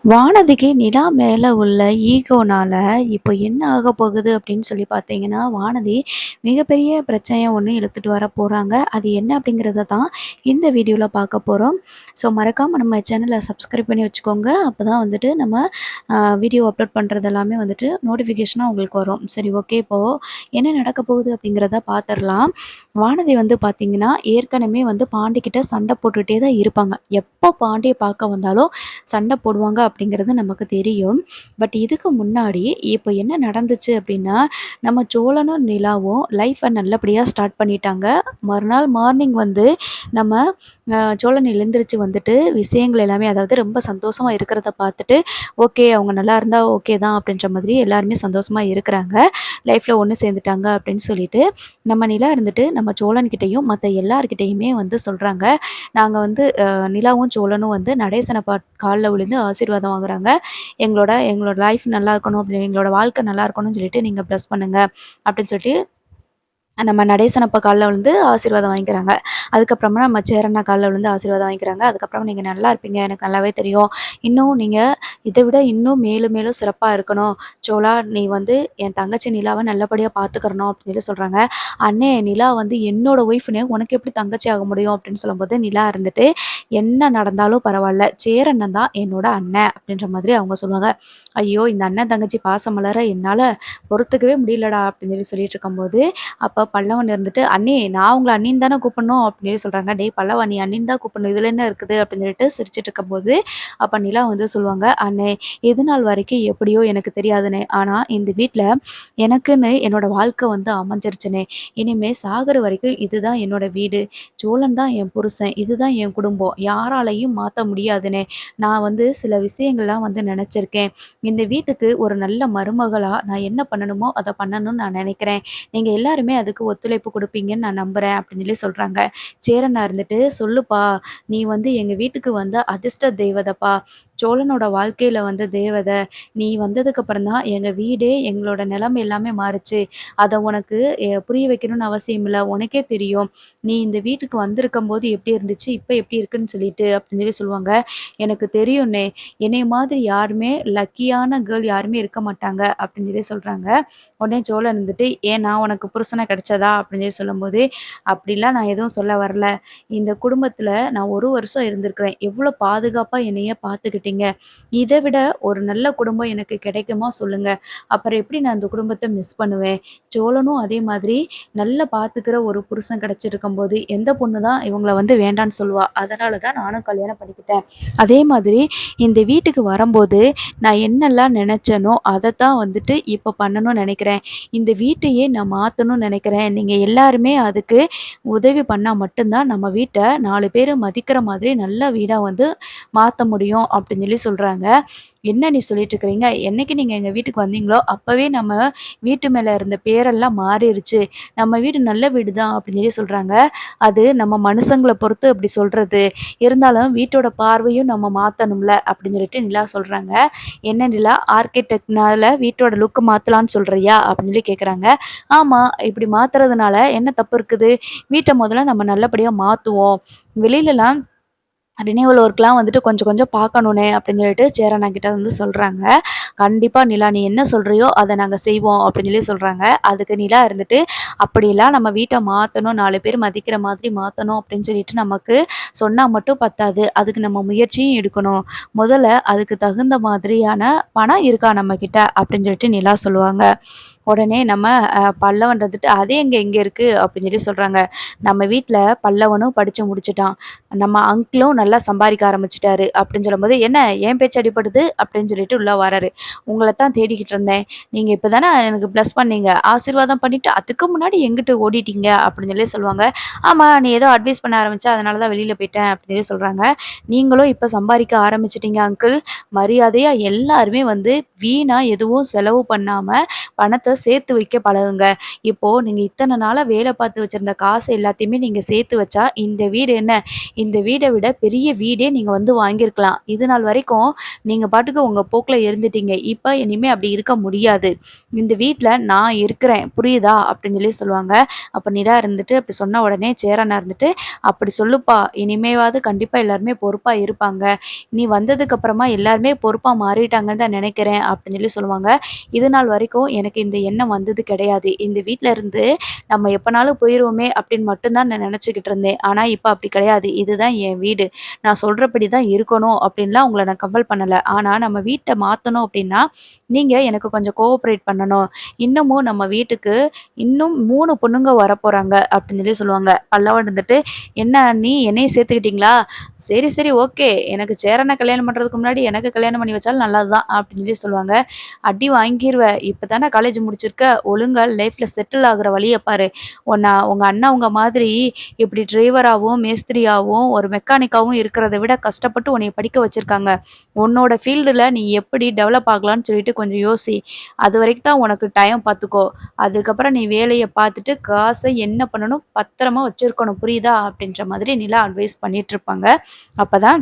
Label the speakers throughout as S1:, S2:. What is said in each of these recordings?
S1: வானதிக்கு நிலா மேல உள்ள ஈகோனால இப்போ என்ன ஆக போகுது அப்படின்னு சொல்லி பார்த்தீங்கன்னா, வானதி மிகப்பெரிய பிரச்சனைய ஒண்ணு இழுத்துட்டு வர போறாங்க. அது என்ன அப்படிங்கிறத தான் இந்த வீடியோல பார்க்க போறோம். ஸோ மறக்காம நம்ம சேனல சப்ஸ்கிரைப் பண்ணி வச்சுக்கோங்க. அப்பதான் வந்துட்டு நம்ம வீடியோ அப்லோட் பண்றது எல்லாமே வந்துட்டு நோட்டிஃபிகேஷனா உங்களுக்கு வரும். சரி ஓகே. இப்போ என்ன நடக்க போகுது அப்படிங்கிறத பார்த்துரலாம். வானதி வந்து பார்த்தீங்கன்னா, ஏற்கனவே வந்து பாண்டிகிட்ட சண்டை போட்டுட்டே தான் இருப்பாங்க. எப்போ பாண்டிய பார்க்க வந்தாலும் சண்டை போடுவாங்க அப்படிங்கிறது நமக்கு தெரியும். பட் இதுக்கு முன்னாடி இப்போ என்ன நடந்துச்சு அப்படின்னா, நம்ம சோழனும், நிலாவும் லைஃப்ப நல்லபடியா ஸ்டார்ட் பண்ணிட்டாங்க. மறுநாள் மார்னிங் வந்து நம்ம சோழன் எழுந்திரிச்சு வந்துட்டு விஷயங்கள் எல்லாமே அதாவது ரொம்ப சந்தோஷமா இருக்கிறத பார்த்துட்டு, ஓகே அவங்க நல்லா இருந்தா ஓகே தான் அப்படின்ற மாதிரி எல்லாருமே சந்தோஷமா இருக்கிறாங்க. லைஃப்ல ஒண்ணு சேர்ந்துட்டாங்க அப்படின்னு சொல்லிட்டு, நம்ம நிலா இருந்துட்டு நம்ம சோழன்கிட்டயும் மத்த எல்லார்கிட்டயுமே வந்து சொல்றாங்க. நாங்க வந்து நிலாவும், சோழனும் வந்து நடேசன கால்ல விழுந்து ஆசீர்வாதம் வாங்குறாங்க. எங்களோட எங்களோட லைஃப் நல்லா இருக்கணும் அப்படி எங்களோட வாழ்க்கை நல்லா இருக்கணும்னு சொல்லிட்டு நீங்க பிளஸ் பண்ணுங்க அப்படின்னு சொல்லிட்டு நம்ம நடேசன் அப்பா கால்ல விழுந்து ஆசீர்வாதம் வாங்கிக்கிறாங்க. அதுக்கப்புறமா நம்ம சேரண்ணா கால்ல விழுந்து ஆசீர்வாதம் வாங்கிக்கிறாங்க. அதுக்கப்புறம் நீங்க நல்லா இருப்பீங்க. எனக்கு நல்லாவே தெரியும். இன்னும் நீங்க இத விட இன்னும் மேலும் மேலும் சிறப்பா இருக்கணும். சோழா நீ வந்து என் தங்கச்சி நிலாவ நல்லபடியா பார்த்துக்கிறணும் அப்படின்னு சொல்லி சொல்றாங்க. அண்ணே நிலா வந்து என்னோட ஒய்ஃப்னு உனக்கு எப்படி தங்கச்சி ஆக முடியும் அப்படின்னு சொல்லும்போது நிலா இருந்துட்டு என்ன நடந்தாலும் பரவால்ல. சேரண்ணன் தான் என்னோட அண்ணன் அப்படின்ற மாதிரி அவங்க சொல்லுவாங்க. ஐயோ! இந்த அண்ணன் தங்கச்சி பாசம் மலர என்னால பொறுத்துக்கவே முடியலடா அப்படின்னு சொல்லி சொல்லிட்டு இருக்கும்போது அப்ப பல்லவன் இருந்துட்டு, "அண்ணி நான் உங்கள அண்ணின்னு தானே கூப்பிடணும்" அப்படின்னு சொல்லி சொல்றாங்க. "டேய் பல்லவா நீ அண்ணின்னு தான் கூப்பிடணும். இதுல என்ன இருக்குது?" அப்படின்னு சொல்லிட்டு சிரிச்சுட்டு இருக்கும்போது, அப்ப நிலா வந்து சொல்லுவாங்க, "அண்ணே இது நாள் வரைக்கும் எப்படியோ எனக்கு தெரியாதுண்ணே. ஆனா இந்த வீட்ல எனக்குன்னு என்னோட வாழ்க்கை வந்து அமைஞ்சிருச்சுண்ணே. இனிமே சாகுற வரைக்கும் இதுதான் என்னோட வீடு. சோழன் தான் என் புருஷன். இதுதான் என் குடும்பம். யாராலயும் மாத்த முடியாதுண்ணே. நான் வந்து சில விஷயங்கள்லாம் வந்து நெனச்சிருக்கேன். இந்த வீட்டுக்கு ஒரு நல்ல மருமகளா நான் என்ன பண்ணணுமோ அத பண்ணணும்னு நான் நெனைக்கிறேன். நீங்க எல்லாருமே அதுக்கு ஒத்துழைப்பு குடுப்பீங்கன்னு நான் நம்புறேன் அப்படின்னு சொல்லி சொல்றாங்க. சேரனா இருந்துட்டு, "சொல்லுப்பா, நீ வந்து எங்க வீட்டுக்கு வந்த அதிர்ஷ்ட தேவதைப்பா. சோழனோட வாழ்க்கையில வந்த தேவதை. நீ வந்ததுக்கு அப்புறம் தான் எங்க வீடே எங்களோட நிலைமை எல்லாமே மாறுச்சு. அத உனக்கு புரிய வைக்கணும்னு அவசியம் இல்ல. உனக்கே தெரியும். நீ இந்த வீட்டுக்கு வந்திருக்கும்போது எப்படி இருந்துச்சு, இப்ப எப்படி இருக்குன்னு சொல்லிட்டு" அப்படின்னு சொல்லி சொல்லுவாங்க. "எனக்கு தெரியும்ண்ணே. என்னைய மாதிரி யாருமே லக்கியான கேர்ள் யாருமே இருக்க மாட்டாங்க" அப்படின்னு சொல்லி சொல்றாங்க. உடனே சோழன் இருந்துட்டு, "ஏன் நான் உனக்கு புருஷனா கிடைச்சதா?" அப்படின்னு சொல்லி சொல்லும்போது, "அப்படிலாம் நான் எதுவும் சொல்ல வரல. இந்த குடும்பத்தில நான் 1 வருஷம் இருந்திருக்கிறேன். எவ்வளோ பாதுகாப்பா என்னைய பார்த்துக்கிட்டீங்க. இத விட ஒரு நல்ல குடும்பம் எனக்கு கிடைக்குமா சொல்லுங்க. அப்புறம் எப்படி நான் இந்த குடும்பத்த மிஸ் பண்ணுவேன்? சோழனும் அதே மாதிரி நல்லா பார்த்துக்கிற ஒரு புருஷன் கிடைச்சிருக்கும்போது, எந்த பொண்ணு தான் இவங்கள வந்து வேண்டான்னு சொல்லுவா? அதனால தான் நானும் கல்யாணம் பண்ணிக்கிட்டேன். அதே மாதிரி இந்த வீட்டுக்கு வரும்போது, நான் என்னெல்லாம் நெனச்சேனோ, அதத்தான் வந்துட்டு இப்ப பண்ணணும்னு நெனைக்கிறேன். இந்த வீட்டையே நான் மாத்தணும்னு நெனைக்கிறேன். நீங்க எல்லாருமே அதுக்கு உதவி பண்ணா மட்டும் தான் நம்ம வீட்ட 4 பேரு மதிக்கிற மாதிரி நல்ல வீடா வந்து மாத்த முடியும் அப்படின்னு சொல்லி சொல்றாங்க. "என்ன நீ சொல்லிட்டு இருக்கிறீங்க? என்னைக்கு நீங்க எங்க வீட்டுக்கு வந்தீங்களோ, அப்பவே நம்ம வீட்டு மேல இருந்த பேரெல்லாம் மாறிருச்சு. நம்ம வீடு நல்ல வீடு தான்" அப்படின்னு சொல்லி சொல்றாங்க. "அது நம்ம மனுஷங்கள பொறுத்து அப்படி சொல்றது. இருந்தாலும் வீட்டோட பார்வையும் நம்ம மாத்தணும்ல" அப்படின்னு சொல்லிட்டு நிலா சொல்றாங்க. "என்ன நிலா ஆர்க்கிடெக்ட்னால வீட்டோட லுக் மாத்தலான்னு சொல்றியா?" அப்படின்னு சொல்லி கேட்குறாங்க. "ஆமா, இப்படி மாத்துறதுனால என்ன தப்பு இருக்குது? வீட்ட முதல்ல நம்ம நல்லபடியா மாத்துவோம். வெளிலலாம் ரினிவல் ஒர்க்லாம் வந்துட்டு கொஞ்சம் கொஞ்சம் பார்க்கணுனே" அப்படின்னு சொல்லிட்டு சேரன் அண்ணா கிட்ட வந்து சொல்றாங்க. "கண்டிப்பா நிலா நீ என்ன சொல்றியோ அத நாங்க செய்வோம்" அப்படின்னு சொல்லி சொல்றாங்க. அதுக்கு நிலா இருந்துட்டு, "அப்படிலாம் நம்ம வீட்ட மாத்தணும், 4 பேர் மதிக்கிற மாதிரி மாத்தணும் அப்படின்னு சொல்லிட்டு நமக்கு சொன்னா மட்டும் பத்தாது. அதுக்கு நம்ம முயற்சியும் எடுக்கணும். முதல்ல அதுக்கு தகுந்த மாதிரியான பணம் இருக்கா நம்மகிட்ட" அப்படின்னு சொல்லிட்டு நிலா சொல்லுவாங்க. உடனே நம்ம பல்லவன் இருந்துட்டு, "அது எங்க இங்க இருக்கு?" அப்படின்னு சொல்லி சொல்றாங்க. "நம்ம வீட்ல பல்லவனும் படிச்சு முடிச்சுட்டான். நம்ம அங்கிளும் நல்லா சம்பாதிக்க ஆரம்பிச்சுட்டாரு" அப்படின்னு சொல்லும்போது, "என்ன என் பேச்சு அடிபடுது?" அப்படின்னு சொல்லிட்டு உள்ள வராரு. "உங்கள தான் தேடிக்கிட்டு இருந்தேன். நீங்க இப்ப தானே எனக்கு பிளஸ் பண்ணீங்க. ஆசீர்வாதம் பண்ணிட்டு அதுக்கு முன்னாடி எங்கிட்டு ஓடிட்டீங்க" அப்படின்னு சொல்லி சொல்லுவாங்க. "ஆமா, நீ ஏதோ அட்வைஸ் பண்ண ஆரம்பிச்ச அதனால தான் வெளியில போயிட்டேன்" அப்படின்னு சொல்லி சொல்றாங்க. "நீங்களும் இப்ப சம்பாதிக்க ஆரம்பிச்சுட்டீங்க அங்கிள். மரியாதையா எல்லாருமே வந்து வீணா எதுவும் செலவு பண்ணாம பணத்த சேர்த்து வைக்க பழகுங்க. இப்போ நீங்க இத்தன நாளா வேலை பார்த்து வச்சிருந்த காசு எல்லாத்தையுமே நீங்க சேர்த்து வச்சா, இந்த வீடு என்ன? இந்த வீட விட பெரிய வீடே நீங்க வந்து வாங்கியிருக்கலாம். இது நாள் வரைக்கும் நீங்க பாட்டுக்கு உங்க போக்குல இருந்துட்டீங்க. இப்ப இனிமே அப்படி இருக்க முடியாது. இந்த வீட்ல நான் இருக்கிறேன். புரியுதா? அப்படின்னு சொல்லுவாங்க. அப்ப நிலா இருந்துட்டு அப்படி சொன்ன உடனே சேரனா இருந்துட்டு, "அப்படி சொல்லுப்பா. இனிமேவாவது கண்டிப்பா எல்லாருமே பொறுப்பா இருப்பாங்க. நீ வந்ததுக்கு அப்புறமா எல்லாருமே பொறுப்பா மாறிட்டாங்கன்னு தான் நினைக்கிறேன்." அப்படின்னு சொல்லுவாங்க. இது நாள் வரைக்கும் எனக்கு இந்த எண்ணம் வந்தது கிடையாது. இந்த வீட்ல இருந்து நம்ம எப்பனாலும் போயிருவோமே அப்படின்னு மட்டும் தான் நான் நினச்சுக்கிட்டு இருந்தேன். ஆனா இப்ப அப்படி கிடையாது. இதுதான் என் வீடு. நான் சொல்றபடி தான் இருக்கணும் அப்படின்லாம் உங்கள நான் கம்பல் பண்ணல. ஆனா நம்ம வீட்ட மாத்தணும் அப்படின்னா, நீங்க எனக்கு கொஞ்சம் கோஆப்பரேட் பண்ணணும். இன்னமும் நம்ம வீட்டுக்கு இன்னும் 3 பொண்ணுங்க வரப்போறாங்க அப்படின்னு சொல்லுவாங்க. பல்லவன் இருந்துட்டு, "என்ன அண்ணி என்னையும் சேர்த்துக்கிட்டீங்களா? சரி, சரி ஓகே. எனக்கு சேரன கல்யாணம் பண்றதுக்கு முன்னாடி எனக்கு கல்யாணம் பண்ணி வச்சாலும் நல்லது தான்." அப்படின்னு சொல்லுவாங்க. "அடி வாங்கிருவ. இப்ப தானே காலேஜ் முடிச்சிருக்க. ஒழுங்கா லைஃப்ல செட்டில் ஆகுற வழிய பாரு. உங்க அண்ணா உங்க மாதிரி இப்படி டிரைவராவும், மேஸ்திரியாவும், ஒரு மெக்கானிக்காவும் இருக்கிறத விட கஷ்டப்பட்டு உன்னைய படிக்க வச்சிருக்காங்க. உன்னோட ஃபீல்டுல நீ எப்படி டெவலப் ஆகலான்னு சொல்லிட்டு கொஞ்சம் யோசி. அதுவரைக்கும் தான் உனக்கு டைம் பார்த்துக்கோ. அதுக்கப்புறம் நீ வேலைய பார்த்துட்டு காச என்ன பண்ணணும் பத்திரமா வச்சிருக்கணும். புரியுதா?" அப்படின்ற மாதிரி நிலா அட்வைஸ் பண்ணிட்டுருப்பாங்க. அப்பதான்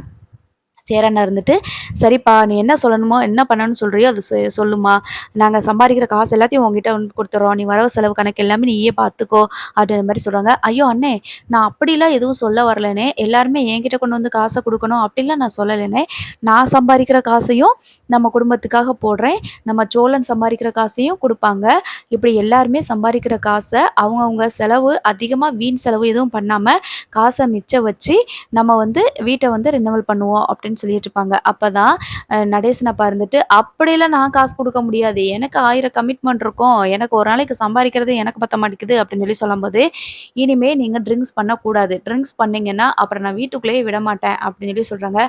S1: சேரன் இருந்துட்டு, "சரிப்பா நீ என்ன சொல்லணுமோ, என்ன பண்ணணும்னு சொல்றியோ அத சொல்லுமா. நாங்க சம்பாரிக்கிற காசு எல்லாத்தையும் உன்கிட்ட வந்து குடுத்துர்றோம். நீ வரவு செலவு கணக்கு எல்லாமே நீயே பார்த்துக்கோ." அப்படின்ற மாரி சொல்றாங்க. "ஐயோ! அண்ணே நான் அப்படிலாம் எதுவும் சொல்ல வரலண்ணே. எல்லாருமே என்கிட்ட கொண்டு வந்து காச குடுக்கணும் அப்படிலாம் நான் சொல்லலண்ணே. நான் சம்பாரிக்கிற காசையும் நம்ம குடும்பத்துக்காக போடுறேன். நம்ம சோழன் சம்பாரிக்கிற காசையும் குடுப்பாங்க. இப்படி எல்லாருமே சம்பாரிக்கிற காச அவங்கவங்க செலவு அதிகமா வீண் செலவு எதுவும் பண்ணாம, காச மிச்சம் வச்சு நம்ம வந்து வீட்ட வந்து ரினவல் பண்ணுவோம்." அப்படின்னு சொல்லிட்டு இருப்பாங்க. அப்பதான் நடேசன் அப்பா இருந்துட்டு, "அப்படியெல்லாம் நான் காசு குடுக்க முடியாது. எனக்கு 1000 கமிட்மெண்ட் இருக்கும். எனக்கு ஒரு நாளைக்கு சம்பாரிக்கிறது எனக்கு பத்த மாட்டேங்குது." அப்படின்னு சொல்லும்போது, "இனிமே நீங்க ட்ரிங்க்ஸ் பண்ணக்கூடாது. ட்ரிங்க்ஸ் பண்ணீங்கன்னா, அப்புறம் நான் வீட்டுக்குள்ளேயே விடமாட்டேன்." அப்படின்னு சொல்றாங்க.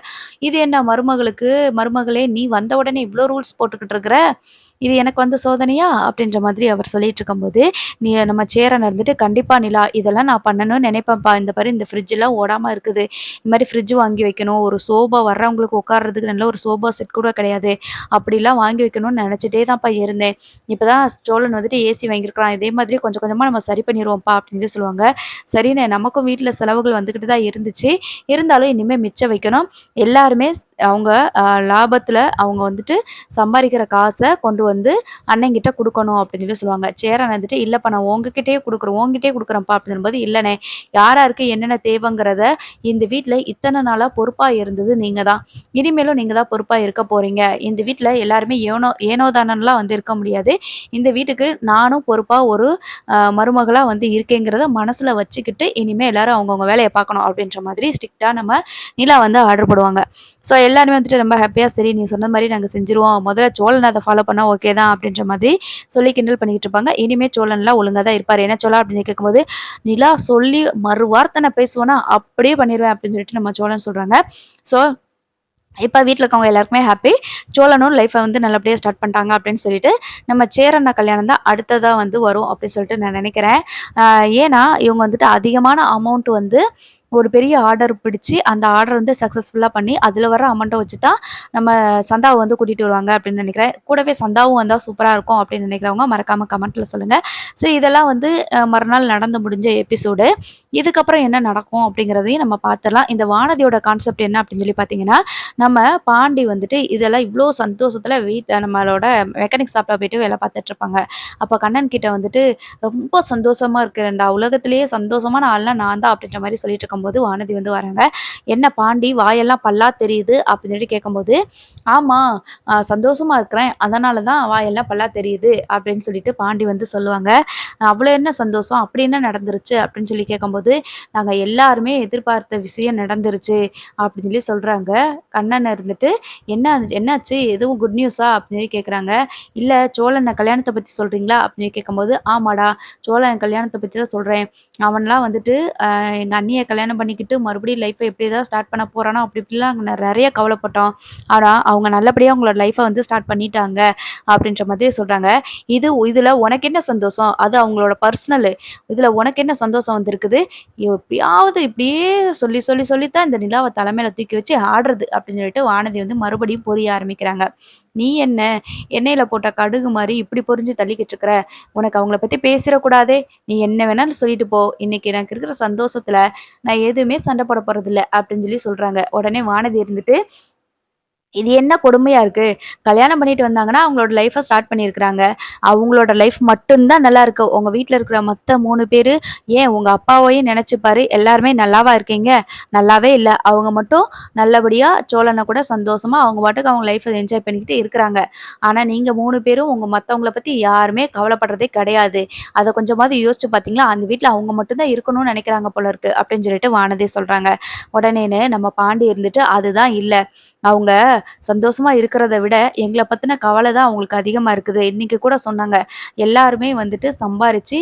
S1: "இது என்ன மருமகளுக்கு மருமகளே நீ வந்த உடனே இவ்ளோ ரூல்ஸ் போட்டுக்கிட்டு இருக்கிற? இது எனக்கு வந்த சோதனையா?" அப்படின்ற மாதிரி அவர் சொல்லிட்டு இருக்கும்போது, நம்ம சேரன் இருந்துட்டு, "கண்டிப்பா நிலா, இதெல்லாம் நான் பண்ணணும்னு நினைப்பேன்ப்பா. இந்த பாரு இந்த ஃப்ரிட்ஜ்லாம் ஓடாம இருக்குது. இந்த மாரி ஃப்ரிட்ஜ் வாங்கி வைக்கணும். ஒரு சோபா வர்றவங்களுக்கு உட்கார்றதுக்கு நல்ல ஒரு சோபா செட் கூட கிடையாது. அப்படிலாம் வாங்கி வைக்கணும்னு நினச்சிட்டே தான்ப்பா இருந்தேன். இப்பதான் சோழன் வந்துட்டு ஏசி வாங்கியிருக்கிறான். இதே மாதிரி கொஞ்சம் கொஞ்சமா நம்ம சரி பண்ணிருவோம்ப்பா." அப்படின்னு சொல்லுவாங்க. சரிண்ணே நமக்கும் வீட்ல செலவுகள் வந்துகிட்டு தான் இருந்துச்சு. இருந்தாலும் இனிமே மிச்சம் வைக்கணும். எல்லாருமே அவங்க லாபத்துல அவங்க வந்துட்டு சம்பாரிக்கிற காச கொண்டு வந்து அண்ணங்கிட்ட குடுக்கணும் அப்படின்னு சொல்லுவாங்க. சேரன் வந்துட்டு, "இல்லப்பா நான் உன்கிட்டயே குடுக்குறேன்ப்பா." அப்படின்னு சொல்லும்போது, "இல்லண்ணே யாராருக்கு என்னென்ன தேவைங்கிறத இந்த வீட்ல இத்தன நாளா பொறுப்பா இருந்தது நீங்க தான். இனிமேலும் நீங்க தான் பொறுப்பா இருக்க போறீங்க. இந்த வீட்ல எல்லாருமே ஏனோ தானோன்லாம் வந்து இருக்க முடியாது. இந்த வீட்டுக்கு நானும் பொறுப்பா ஒரு மருமகளா வந்து இருக்கேங்கிறத மனசுல வச்சுக்கிட்டு, இனிமே எல்லாரும் அவங்கவங்க வேலைய பார்க்கணும்." அப்படின்ற மாதிரி ஸ்ட்ரிக்ட்டா நம்ம நிலா வந்து ஆர்டர் போடுவாங்க. ஸோ எல்லாருமே வந்துட்டு ரொம்ப ஹேப்பியா, "சரி நீ சொன்ன மாரி நாங்க செஞ்சுருவோம். முதல்ல சோழன் அத ஃபாலோ பண்ணா ஓகே தான்." அப்படின்ற மாதிரி சொல்லி கிண்டல் பண்ணிக்கிட்டு இருப்பாங்க. இனிமே சோழன்லாம் ஒழுங்கா தான் இருப்பாரு. "என்ன சோழா?" அப்படின்னு கேட்கும்போது, "நிலா சொல்லி மறு வார்த்தை நான் பேசுவேனா, அப்படியே பண்ணிருவேன்." அப்படின்னு சொல்லிட்டு நம்ம சோழன் சொல்றாங்க. ஸோ இப்ப வீட்ல இருக்கவங்க எல்லாருக்குமே ஹேப்பி. சோழனும் லைஃப்ப வந்து நல்லபடியா ஸ்டார்ட் பண்ணிட்டாங்க அப்படின்னு சொல்லிட்டு, நம்ம சேரண்ணா கல்யாணம் தான் அடுத்ததா வந்து வரும் அப்படின்னு சொல்லிட்டு நான் நினைக்கிறேன். ஏன்னா, இவங்க வந்துட்டு அதிகமான அமௌண்ட் வந்து ஒரு பெரிய ஆர்டர் பிடிச்சு, அந்த ஆர்டர் வந்து சக்சஸ்ஃபுல்லா பண்ணி, அதில வர அமௌண்ட்ட வச்சு தான் நம்ம சந்தாவ வந்து கூட்டிட்டு வருவாங்க அப்படின்னு நினைக்கிறேன். கூடவே சந்தாவும் வந்தா சூப்பரா இருக்கும் அப்படின்னு நினைக்கிறவங்க மறக்காம கமெண்ட்ல சொல்லுங்க. சரி இதெல்லாம் வந்து மறுநாள் நடந்து முடிஞ்ச எபிசோடு. இதுக்கப்புறம் என்ன நடக்கும் அப்படிங்கிறதையும் நம்ம பார்த்துரலாம். இந்த வானதியோட கான்செப்ட் என்ன அப்படின்னு சொல்லி பார்த்தீங்கன்னா, நம்ம பாண்டி வந்துட்டு இதெல்லாம் இவ்ளோ சந்தோஷத்துல நம்மளோட மெக்கானிக் ஷாப்ல போயிட்டு வேலை பார்த்துட்டு இருப்பாங்க. அப்ப கண்ணன் கிட்ட வந்துட்டு, "ரொம்ப சந்தோஷமா இருக்கிறேன்டா. உலகத்திலேயே சந்தோஷமான ஆள்னா நான் தான்." அப்படின்ற மாரி சொல்லிட்டு இருக்கும்போது வானதி வந்து வராங்க. "என்ன பாண்டி வாயெல்லாம் பல்லா தெரியுது?" அப்படின்னு சொல்லி கேட்கும்போது, "ஆமா, சந்தோஷமா இருக்கிறேன். அதனால தான் வாயெல்லாம் பல்லா தெரியுது." அப்படின்னு சொல்லிட்டு பாண்டி வந்து சொல்லுவாங்க. "அவ்வளோ என்ன சந்தோஷம்? அப்படி என்ன நடந்துருச்சு?" அப்படின்னு சொல்லி கேட்கும்போது, "நாங்க எல்லாருமே எதிர்பார்த்த விஷயம் நடந்துருச்சு." அப்படின்னு சொல்லி சொல்றாங்க. கண்ணன் இருந்துட்டு, என்னாச்சு? எதுவும் குட் நியூஸா?" அப்படின்னு சொல்லி கேட்குறாங்க. "இல்ல சோழன் கல்யாணத்த பத்தி சொல்றீங்களா?" அப்படின்னு சொல்லி கேட்கும்போது, "ஆமாடா, சோழன் கல்யாணத்த பத்தி தான் சொல்றேன். அவன்லாம் வந்துட்டு எங்க அண்ணிய கல்யாணம் பண்ணிக்கிட்டு மறுபடியும் லைஃப்ப எப்படி தான் ஸ்டார்ட் பண்ண போறானோ, அப்படி இப்படிலாம் நெறைய கவலைப்பட்டோம். ஆனா, அவங்க நல்லபடியா அவங்களோட லைஃப்ப வந்து ஸ்டார்ட் பண்ணிட்டாங்க." அப்படின்ற மாதிரி சொல்றாங்க. இதுல உனக்கு என்ன சந்தோஷம்?" அது அவங்களோட பர்சனலு. இதில உனக்கு என்ன சந்தோஷம் வந்திருக்குது? எப்படியாவது இப்படியே சொல்லி சொல்லி சொல்லி தான் இந்த நிலாவ தல மேல தூக்கி வச்சு ஆடுறது அப்படின்னு சொல்லிட்டு வானதி வந்து மறுபடியும் பொரிய ஆரம்பிக்கிறாங்க. "நீ என்ன எண்ணெயில போட்ட கடுகு மாரி இப்படி பொரிஞ்சு தள்ளிக்கிட்டு இருக்கிற? உனக்கு அவங்கள பத்தி பேசிறக்கூடாதே! நீ என்ன வேணாலும் சொல்லிட்டு போ. இன்னைக்கு எனக்கு இருக்கிற சந்தோஷத்துல நான் எதுவுமே சண்டை போட போறதில்ல" அப்படின்னு சொல்லி சொல்றாங்க. உடனே வானதி இருந்துட்டு, இது என்ன கொடுமையா இருக்கு? கல்யாணம் பண்ணிட்டு வந்தாங்கன்னா, அவங்களோட லைஃப ஸ்டார்ட் பண்ணியிருக்கிறாங்க. அவங்களோட லைஃப் மட்டும் தான் நல்லா இருக்கு. உங்க வீட்ல இருக்கிற மொத்த 3 பேரு, ஏன் உங்க அப்பாவையும் நெனச்சு பாரு, எல்லாருமே நல்லாவா இருக்கீங்க? நல்லாவே இல்ல. அவங்க மட்டும் நல்லபடியா சோழன கூட சந்தோஷமா அவங்க பாட்டுக்கு அவங்க லைஃப என்ஜாய் பண்ணிக்கிட்டு இருக்கிறாங்க. ஆனா, நீங்க 3 பேரும் மத்தவங்கள பத்தி யாருமே கவலைப்படுறதே கிடையாது. அத கொஞ்சமாவது யோசிச்சு பார்த்தீங்களா? அந்த வீட்ல அவங்க மட்டும் தான் இருக்கணும்னு நெனைக்கிறாங்க போல இருக்கு. அப்படின்னு சொல்லிட்டு வானதி சொல்றாங்க. உடனேன்னு நம்ம பாண்டி இருந்துட்டு, அதுதான் இல்ல. அவங்க சந்தோஷமா இருக்கிறத விட, எங்கள பத்தின கவல தான் அவங்களுக்கு அதிகமா இருக்குது. இன்னைக்கு கூட சொன்னாங்க. எல்லாருமே வந்துட்டு சம்பாரிச்சு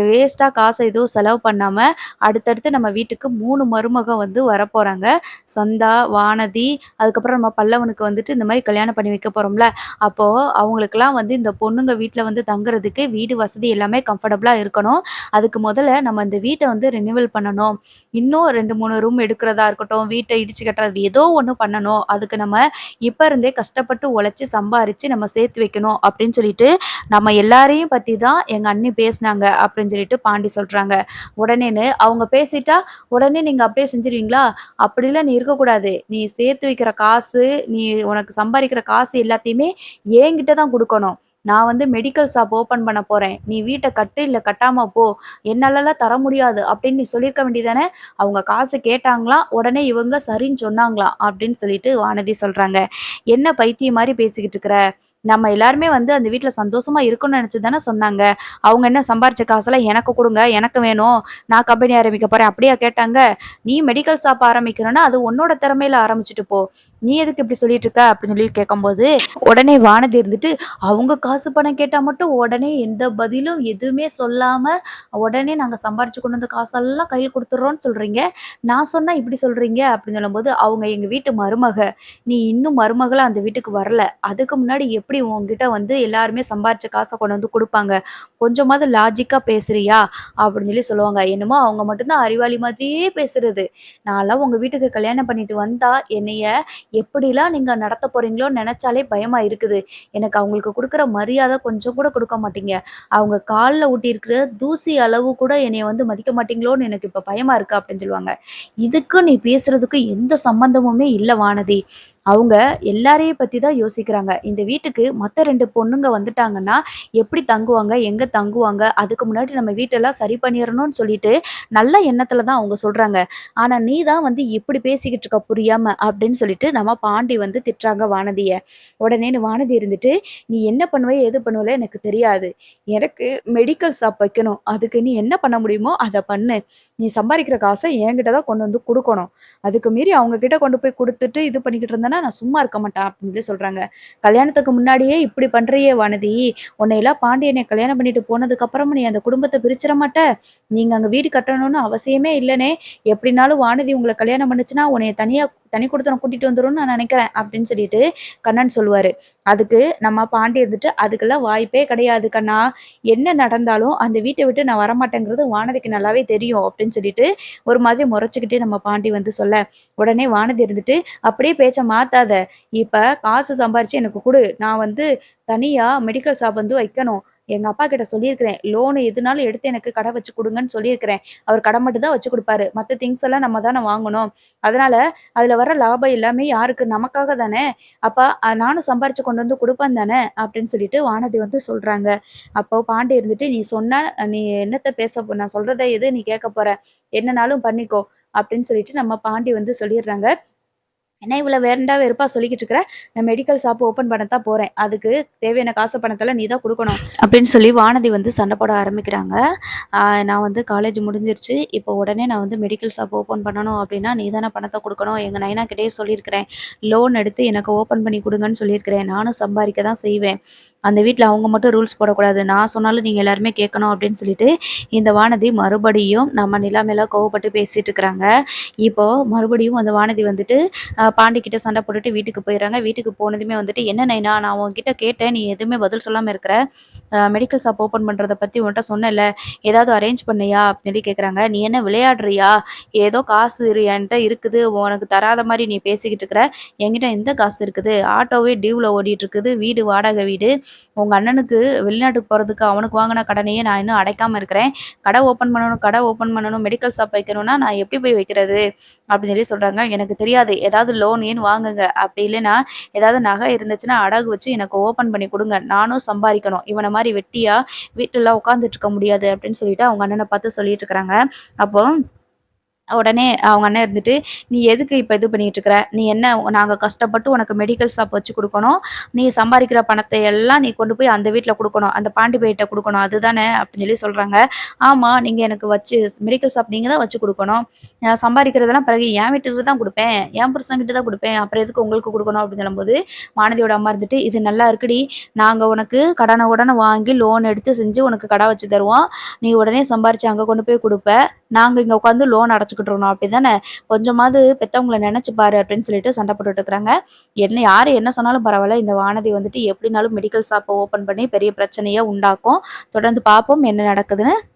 S1: வேஸ்ட்டா காச எதுவும் செலவு பண்ணாம, அடுத்தடுத்து நம்ம வீட்டுக்கு 3 மருமக வந்து வரப்போறாங்க. சந்தா, வானதி, அதுக்கப்புறம் நம்ம பல்லவனுக்கு வந்துட்டு இந்த மாரி கல்யாணம் பண்ணி வைக்க போறோம்ல. அப்போ அவங்களுக்கெல்லாம் வந்து இந்த பொண்ணுங்க வீட்ல வந்து தங்குறதுக்கு வீடு வசதி எல்லாமே கம்ஃபர்டபுளா இருக்கணும். அதுக்கு முதல்ல நம்ம இந்த வீட்ட வந்து ரினிவல் பண்ணணும். இன்னும் 2, 3 ரூம் எடுக்கிறதா இருக்கட்டும், வீட்ட இடிச்சு கட்டுறது ஏதோ ஒண்ணு பண்ணணும். அதுக்கு நம்ம இப்ப இருந்தே கஷ்டப்பட்டு உழைச்சு, சம்பாரிச்சு நம்ம சேர்த்து வைக்கணும் அப்படின்னு சொல்லிட்டு, நம்ம எல்லாரையும் பத்தி தான் எங்க அண்ணி பேசினாங்க அப்படின்னு சொல்லிட்டு பாண்டி சொல்றாங்க. உடனேன்னு அவங்க பேசிட்டா, உடனே நீங்க அப்படியே செஞ்சுருவீங்களா? அப்படிலாம் நீ இருக்கக்கூடாது. நீ சேர்த்து வைக்கிற காசு, நீ உனக்கு சம்பாரிக்கிற காசு எல்லாத்தையுமே என்கிட்ட தான் குடுக்கணும். நான் வந்து மெடிக்கல் ஷாப் ஓப்பன் பண்ண போறேன். நீ வீட்ட கட்டு, இல்ல கட்டாம போ. என்னாலலாம் தர முடியாது அப்படின்னு நீ சொல்லியிருக்க வேண்டியது அவங்க காசு கேட்டாங்களாம். உடனே இவங்க சரின்னு சொன்னாங்களாம் அப்படின்னு சொல்லிட்டு வானதி சொல்றாங்க. "என்ன பைத்தியம் மாரி பேசிக்கிட்டு இருக்கிற? நம்ம எல்லாருமே வந்து அந்த வீட்ல சந்தோஷமா இருக்கணும்னு நெனச்சு தானே சொன்னாங்க. அவங்க என்ன சம்பாரிச்ச காசெல்லாம் எனக்கு குடுங்க, எனக்கு வேணும். நான் கம்பெனி ஆரம்பிக்க போறேன் அப்படியா கேட்டாங்க? நீ மெடிக்கல் ஷாப் ஆரம்பிக்கணும்னா அது உன்னோட திறமையில ஆரம்பிச்சுட்டு போ. நீ எதுக்கு இப்படி சொல்லிட்டு இருக்க?" அப்படின்னு சொல்லி கேட்கும்போது, உடனே வானதி இருந்துட்டு, அவங்க காசு பணம் கேட்டா மட்டும் உடனே எந்த பதிலும் எதுவுமே சொல்லாம, உடனே நாங்க சம்பாரிச்சு கொண்டு வந்த காசெல்லாம் கையில குடுத்துடுறோம்னு சொல்றீங்க. நான் சொன்னா இப்படி சொல்றீங்க அப்படின்னு சொல்லும்போது, அவங்க எங்க வீட்டு மருமக. நீ இன்னும் மருமகளா அந்த வீட்டுக்கு வரல. அதுக்கு முன்னாடி எப்படி உன்கிட்ட வந்து எல்லாருமே சம்பாரிச்ச காச கொண்டு வந்து குடுப்பாங்க? கொஞ்சமாவது லாஜிக்கா பேசுறியா? அப்படின்னு சொல்லி சொல்லுவாங்க. என்னமோ அவங்க மட்டும் தான் அறிவாளி மாதிரியே பேசுறது. நான்லாம் உங்க வீட்டுக்கு கல்யாணம் பண்ணிட்டு வந்தா, என்னைய எப்படிலாம் நீங்க நடத்த போறீங்களோன்னு நெனச்சாலே பயமா இருக்குது. எனக்கு அவங்களுக்கு குடுக்குற மரியாதை கொஞ்சம் கூட குடுக்க மாட்டீங்க. அவங்க கால்ல ஒட்டியிருக்கிற தூசி அளவு கூட என்னைய வந்து மதிக்க மாட்டீங்களோன்னு எனக்கு இப்ப பயமா இருக்கு அப்படின்னு சொல்லுவாங்க. இதுக்கும் நீ பேசுறதுக்கும் எந்த சம்மந்தமுமே இல்ல வானதி. அவங்க எல்லாரையும் பத்தி தான் யோசிக்கிறாங்க. இந்த வீட்டுக்கு மத்த 2 பொண்ணுங்க வந்துட்டாங்கன்னா, எப்படி தங்குவாங்க? எங்க தங்குவாங்க? அதுக்கு முன்னாடி நம்ம வீட்டெல்லாம் சரி பண்ணிறணும்னு சொல்லிட்டு, நல்ல எண்ணத்துல தான் அவங்க சொல்றாங்க. ஆனா, நீ தான் வந்து இப்படி பேசிக்கிட்டு இருக்க புரியாம அப்படின்னு சொல்லிட்டு நம்ம பாண்டி வந்து திட்டுறாங்க வானதிய. உடனே வானதி இருந்துட்டு, "நீ என்ன பண்ணுவ? ஏது பண்ணுவல எனக்கு தெரியாது. எனக்கு மெடிக்கல் ஷாப் வைக்கணும். அதுக்கு நீ என்ன பண்ண முடியுமோ அத பண்ணு. நீ சம்பாரிக்கிற காச என்கிட்ட தான் கொண்டு வந்து குடுக்கணும். அதுக்கு மீறி அவங்க கிட்ட கொண்டு போய் குடுத்துட்டு இது பண்ணிக்கிட்டு இருந்தேன்னா, நான் சும்மா இருக்க மாட்டேன்" அப்படின்னு சொல்லி சொல்றாங்க. "கல்யாணத்துக்கு முன்னாடியே இப்படி பண்றியே வானதி, உன்னையெல்லாம் பாண்டியன கல்யாணம் பண்ணிட்டு போனதுக்கு அப்புறமும் நீ அந்த குடும்பத்த பிரிச்சிற மாட்ட? நீங்க அங்க வீடு கட்டணும்னு அவசியமே இல்லனே. எப்படினாலும் வானதி உங்கள கல்யாணம் பண்ணுச்சுன்னா, உன்னைய தனி குடித்தனம் கூட்டிட்டு வந்துரும்னு நான் நெனைக்கிறேன்" அப்படின்னு சொல்லிட்டு கண்ணன் சொல்லுவாரு. அதுக்கு நம்ம பாண்டி இருந்துட்டு, "அதுக்கெல்லாம் வாய்ப்பே கிடையாது கண்ணா. என்ன நடந்தாலும் அந்த வீட்ட விட்டு நான் வரமாட்டேங்கிறது வானதிக்கு நல்லாவே தெரியும்" அப்படின்னு சொல்லிட்டு ஒரு மாதிரி முறைச்சுக்கிட்டே நம்ம பாண்டி வந்து சொல்ல, உடனே வானதி இருந்துட்டு, "அப்படியே பேச்ச மாத்தாத. இப்ப காசு சம்பாரிச்சு எனக்கு குடு. நான் வந்து தனியா மெடிக்கல் ஷாப் வந்து வைக்கணும். எங்க அப்பா கிட்ட சொல்லியிருக்கிறேன். லோன் எதுனாலும் எடுத்து எனக்கு கடை வச்சு குடுங்கன்னு சொல்லியிருக்கிறேன். அவர் கடை மட்டும் தான் வச்சு குடுப்பாரு. மத்த திங்ஸ் எல்லாம் நம்ம தானே வாங்கணும். அதனால அதுல வர லாபம் எல்லாமே யாருக்கு? நமக்காக தானே. அப்ப நானும் சம்பாரிச்சு கொண்டு வந்து குடுப்பேன் தானே" அப்படின்னு சொல்லிட்டு வானதி வந்து சொல்றாங்க. அப்போ பாண்டி இருந்துட்டு, "நீ சொன்னா நீ என்னத்த நான் சொல்றத எது நீ கேட்க போற? என்னனாலும் பண்ணிக்கோ" அப்படின்னு சொல்லிட்டு நம்ம பாண்டி வந்து சொல்லிடுறாங்க. "என்ன இவ்வளோ வேண்டா வெறுப்பா சொல்லிக்கிட்டு இருக்கிற? நான் மெடிக்கல் ஷாப் ஓப்பன் பண்ண தான் போறேன். அதுக்கு தேவையான காசு பணத்தெல்லாம் நீ தான் குடுக்கணும்" அப்படின்னு சொல்லி வானதி வந்து சண்டை போட ஆரம்பிக்கிறாங்க. "ஆ நான் வந்து காலேஜ் முடிஞ்சிருச்சு. இப்போ உடனே நான் வந்து மெடிக்கல் ஷாப் ஓப்பன் பண்ணணும் அப்படின்னா, நீ தானே பணத்த குடுக்கணும். எங்க நைனா கிட்டயே சொல்லியிருக்கிறேன். லோன் எடுத்து எனக்கு ஓப்பன் பண்ணி குடுங்கன்னு சொல்லியிருக்கிறேன். நானும் சம்பாரிக்க தான் செய்வேன். அந்த வீட்ல அவங்க மட்டும் ரூல்ஸ் போடக்கூடாது. நான் சொன்னாலும் நீங்க எல்லாருமே கேட்கணும்" அப்படின்னு சொல்லிட்டு இந்த வானதி மறுபடியும் நம்ம நிலா மேல கோவப்பட்டு பேசிட்டு இருக்கிறாங்க. இப்போ மறுபடியும் அந்த வானதி வந்துட்டு, பாண்டி கிட்ட சண்டை போட்டுட்டு வீட்டுக்கு போயிடுறாங்க. வீட்டுக்கு போனதுமே வந்துட்டு, "என்ன நைனா நான் உன்கிட்ட கேட்டேன். நீ எதுவுமே பதில் சொல்லாம இருக்கிற. மெடிக்கல் ஷாப் ஓப்பன் பண்றத பத்தி உன்ட்ட சொன்னேன்ல. ஏதாவது அரேஞ்ச் பண்ணியா?" அப்படின்னு சொல்லி கேட்குறாங்க. "நீ என்ன விளையாடுறியா? ஏதோ காசு என்ட்ட இருக்குது. உனக்கு தராத மாரி நீ பேசிக்கிட்டு இருக்கிற. என்கிட்ட எந்த காசு இருக்குது? ஆட்டோவே டியூல ஓடிட்டு இருக்குது. வீடு வாடகை வீடு. உங்க அண்ணனுக்கு வெளிநாட்டுக்கு போறதுக்கு அவனுக்கு வாங்குன கடனையே நான் இன்னும் அடைக்காம இருக்கிறேன். கடை ஓப்பன் பண்ணணும், மெடிக்கல் ஷாப் வைக்கணும்னா நான் எப்படி போய் வைக்கிறது?" அப்படின்னு சொல்லி சொல்றாங்க. "எனக்கு தெரியாது. ஏதாவது லோன் கீன் வாங்குங்க. அப்படி இல்லைன்னா ஏதாவது நகை இருந்துச்சுன்னா அடகு வச்சு எனக்கு ஓப்பன் பண்ணி குடுங்க. நானும் சம்பாரிக்கணும். இவன மாரி வெட்டியா வீட்லலாம் உட்காந்துட்டு இருக்க முடியாது." அப்படின்னு சொல்லிட்டு அவங்க அண்ணன பார்த்து சொல்லிட்டு இருக்கிறாங்க. அப்போ உடனே அவங்க அண்ணன் இருந்துட்டு, "நீ எதுக்கு இப்ப இது பண்ணிட்டு இருக்கிற? நீ என்ன நாங்க கஷ்டப்பட்டு உனக்கு மெடிக்கல் ஷாப் வச்சு குடுக்கணும். நீ சம்பாரிக்கிற பணத்த எல்லாம் நீ கொண்டு போய் அந்த வீட்ல குடுக்கணும். அந்த பாண்டி பையட்ட குடுக்கணும். அதுதானே?" அப்படின்னு சொல்லி சொல்றாங்க. "ஆமா, நீங்க எனக்கு வச்சு மெடிக்கல் ஷாப் நீங்க தான் வச்சு குடுக்கணும். நான் சம்பாரிக்கிறதெல்லாம் பிறகு என் வீட்டுக்கு தான் குடுப்பேன். என் புருஷன்கிட்ட தான் குடுப்பேன். அப்புறம் எதுக்கு உங்களுக்கு குடுக்கணும்?" அப்படின்னு சொல்லும்போது, வானதியோட அம்மா இருந்துட்டு, "இது நல்லா இருக்குடி. நாங்க உனக்கு கடன வாங்கி லோன் எடுத்து செஞ்சு உனக்கு கடை வச்சு தருவோம். நீ உடனே சம்பாரிச்சு அங்க கொண்டு போய் குடுப்ப. நாங்க இங்க உட்காந்து லோன் அடைச்சுக்கிட்டு இருக்கணும். அப்படிதானே? கொஞ்சமாவது பெத்தவங்கள நெனச்சு பாரு." அப்படின்னு சொல்லிட்டு சண்டை போட்டுட்டு இருக்கிறாங்க. யாரு என்ன சொன்னாலும் பரவால்ல. இந்த வானதி வந்துட்டு எப்படினாலும் மெடிக்கல் ஷாப்ப ஓப்பன் பண்ணி பெரிய பிரச்சனைய உண்டாக்கும். தொடர்ந்து பார்ப்போம் என்ன நடக்குதுன்னு.